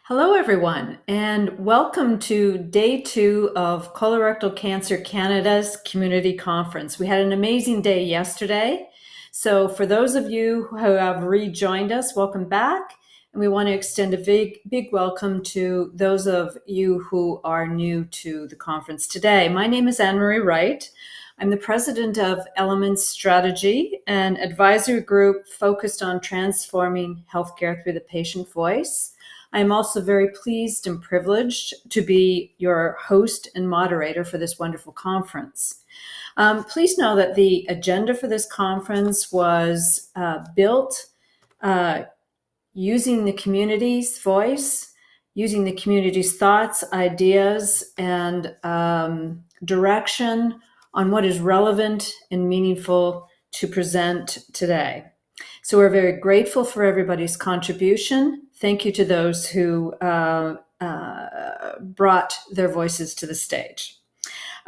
Hello, everyone, and welcome to day 2 of Colorectal Cancer Canada's Community Conference. We had an amazing day yesterday. So for those of you who have rejoined us, welcome back. And we want to extend a big welcome to those of you who are new to the conference today. My name is Anne-Marie Wright. I'm the president of Elements Strategy, an advisory group focused on transforming healthcare through the patient voice. I'm also very pleased and privileged to be your host and moderator for this wonderful conference. Please know that the agenda for this conference was built using the community's voice, using the community's thoughts, ideas, and direction on what is relevant and meaningful to present today. So we're very grateful for everybody's contribution. Thank you to those who brought their voices to the stage.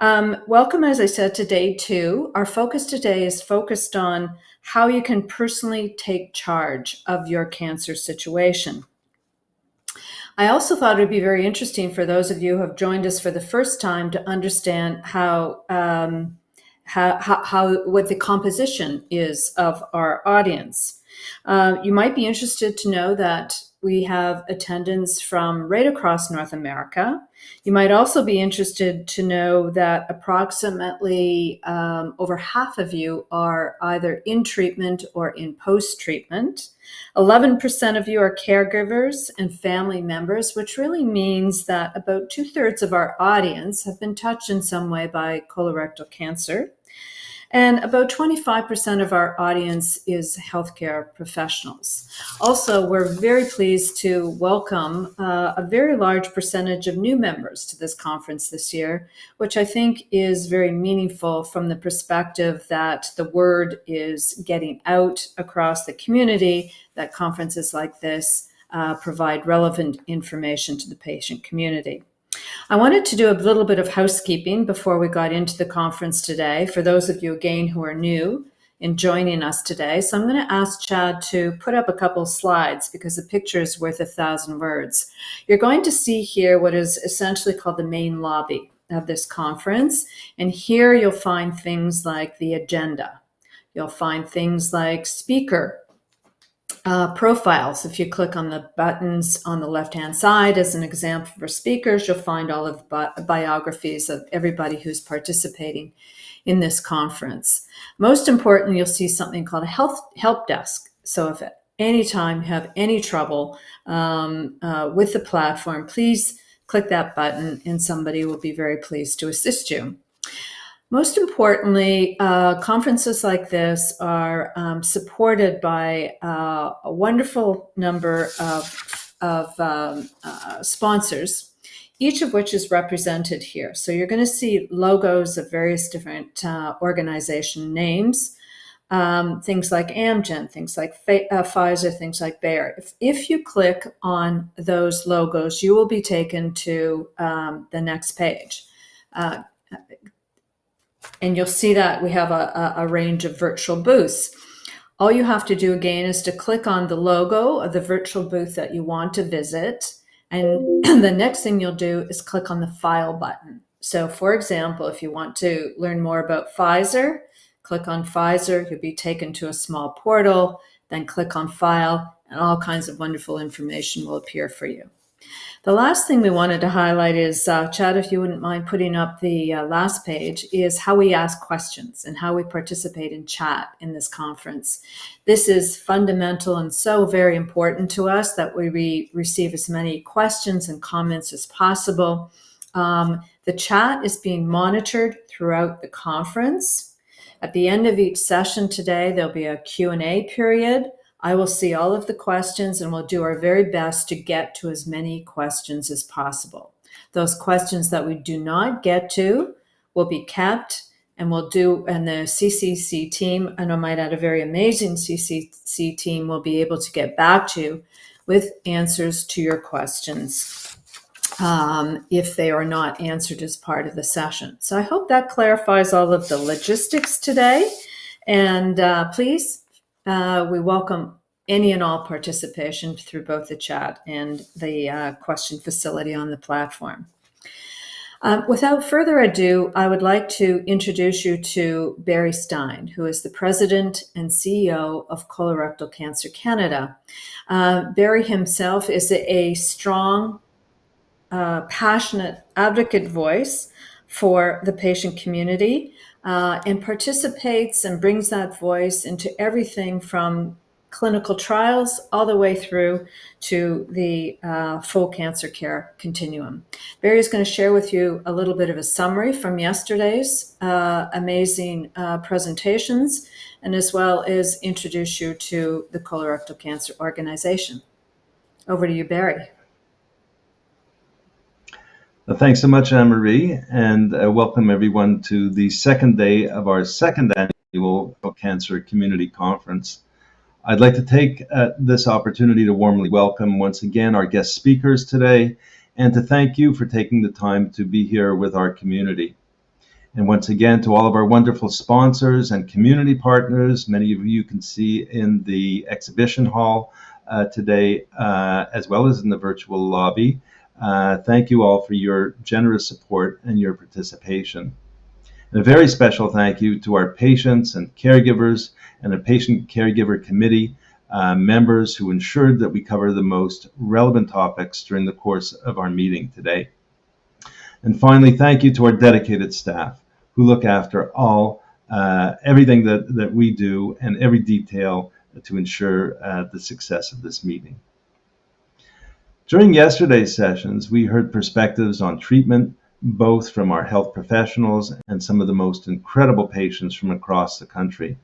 Welcome, as I said, to day 2. Our focus today is focused on how you can personally take charge of your cancer situation. I also thought it would be very interesting for those of you who have joined us for the first time to understand how what the composition is of our audience. You might be interested to know that we have attendance from right across North America. You might also be interested to know that approximately over half of you are either in treatment or in post-treatment. 11% of you are caregivers and family members, which really means that about 2/3 of our audience have been touched in some way by colorectal cancer. And about 25% of our audience is healthcare professionals. Also, we're very pleased to welcome a very large percentage of new members to this conference this year, which I think is very meaningful from the perspective that the word is getting out across the community, that conferences like this provide relevant information to the patient community. I wanted to do a little bit of housekeeping before we got into the conference today, for those of you, again, who are new in joining us today. So I'm going to ask Chad to put up a couple of slides because a picture is worth 1,000 words. You're going to see here what is essentially called the main lobby of this conference. And here you'll find things like the agenda. You'll find things like speaker profiles. If you click on the buttons on the left-hand side as an example for speakers, you'll find all of the biographies of everybody who's participating in this conference. Most importantly, you'll see something called a help desk. So if at any time you have any trouble with the platform, please click that button and somebody will be very pleased to assist you. Most importantly, conferences like this are supported by a wonderful number of sponsors, each of which is represented here. So you're going to see logos of various different organization names, things like Amgen, things like Pfizer, things like Bayer. If you click on those logos, you will be taken to the next page. And you'll see that we have a range of virtual booths. All you have to do again is to click on the logo of the virtual booth that you want to visit. And the next thing you'll do is click on the file button. So for example, if you want to learn more about Pfizer, click on Pfizer, you'll be taken to a small portal, then click on file, and all kinds of wonderful information will appear for you. The last thing we wanted to highlight is, Chad, if you wouldn't mind putting up the last page, is how we ask questions and how we participate in chat in this conference. This is fundamental and so very important to us that we receive as many questions and comments as possible. The chat is being monitored throughout the conference. At the end of each session today, there'll be a Q&A period. I will see all of the questions and we'll do our very best to get to as many questions as possible. Those questions that we do not get to will be kept and the CCC team, and I might add a very amazing CCC team, will be able to get back to you with answers to your questions if they are not answered as part of the session. So I hope that clarifies all of the logistics today. And please, we welcome any and all participation through both the chat and the question facility on the platform. Without further ado, I would like to introduce you to Barry Stein, who is the President and CEO of Colorectal Cancer Canada. Barry himself is a strong, passionate advocate voice for the patient community and participates and brings that voice into everything from clinical trials all the way through to the full cancer care continuum. Barry is going to share with you a little bit of a summary from yesterday's amazing presentations, and as well as introduce you to the Colorectal Cancer Organization. Over to you, Barry. Thanks so much, Anne-Marie, and welcome everyone to the second day of our second annual Cancer Community Conference. I'd like to take this opportunity to warmly welcome once again our guest speakers today and to thank you for taking the time to be here with our community. And once again, to all of our wonderful sponsors and community partners, many of you can see in the exhibition hall today, as well as in the virtual lobby. Thank you all for your generous support and your participation. And a very special thank you to our patients and caregivers and a patient caregiver committee members who ensured that we cover the most relevant topics during the course of our meeting today. And finally, thank you to our dedicated staff who look after everything that we do and every detail to ensure the success of this meeting. During yesterday's sessions, we heard perspectives on treatment, both from our health professionals and some of the most incredible patients from across the country.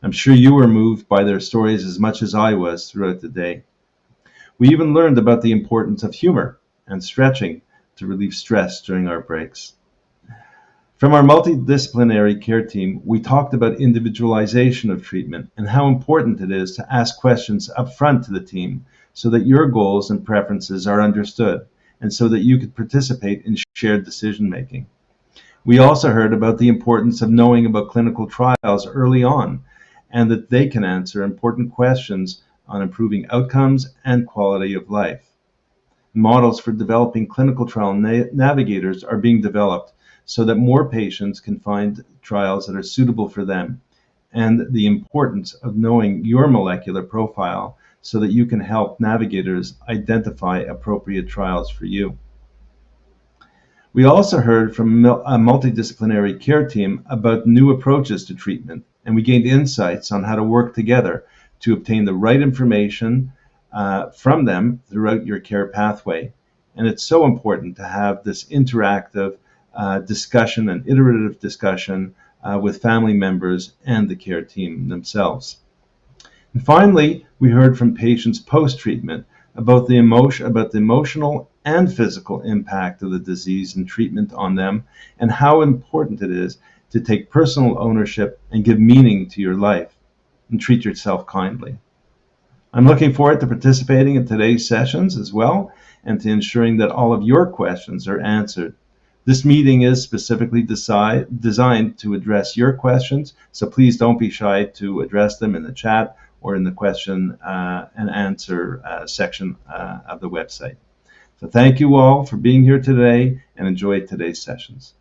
I'm sure you were moved by their stories as much as I was throughout the day. We even learned about the importance of humor and stretching to relieve stress during our breaks. From our multidisciplinary care team, we talked about individualization of treatment and how important it is to ask questions up front to the team so that your goals and preferences are understood and so that you could participate in shared decision making. We also heard about the importance of knowing about clinical trials early on and that they can answer important questions on improving outcomes and quality of life. Models for developing clinical trial navigators are being developed so that more patients can find trials that are suitable for them, and the importance of knowing your molecular profile so that you can help navigators identify appropriate trials for you. We also heard from a multidisciplinary care team about new approaches to treatment, and we gained insights on how to work together to obtain the right information from them throughout your care pathway. And it's so important to have this interactive discussion and iterative discussion with family members and the care team themselves. And finally, we heard from patients post-treatment about the emotional and physical impact of the disease and treatment on them, and how important it is to take personal ownership and give meaning to your life and treat yourself kindly. I'm looking forward to participating in today's sessions as well, and to ensuring that all of your questions are answered. This meeting is specifically designed to address your questions, so please don't be shy to address them in the chat or in the question and answer section of the website. So thank you all for being here today, and enjoy today's sessions.